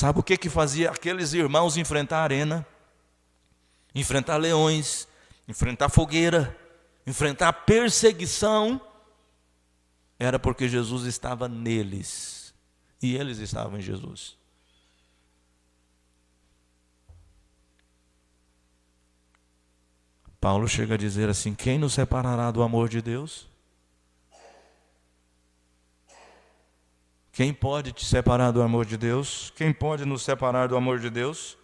Sabe o que fazia aqueles irmãos enfrentar a arena? Enfrentar leões, enfrentar fogueira, enfrentar perseguição? Era porque Jesus estava neles e eles estavam em Jesus. Paulo chega a dizer assim: quem nos separará do amor de Deus? Quem pode te separar do amor de Deus? Quem pode nos separar do amor de Deus?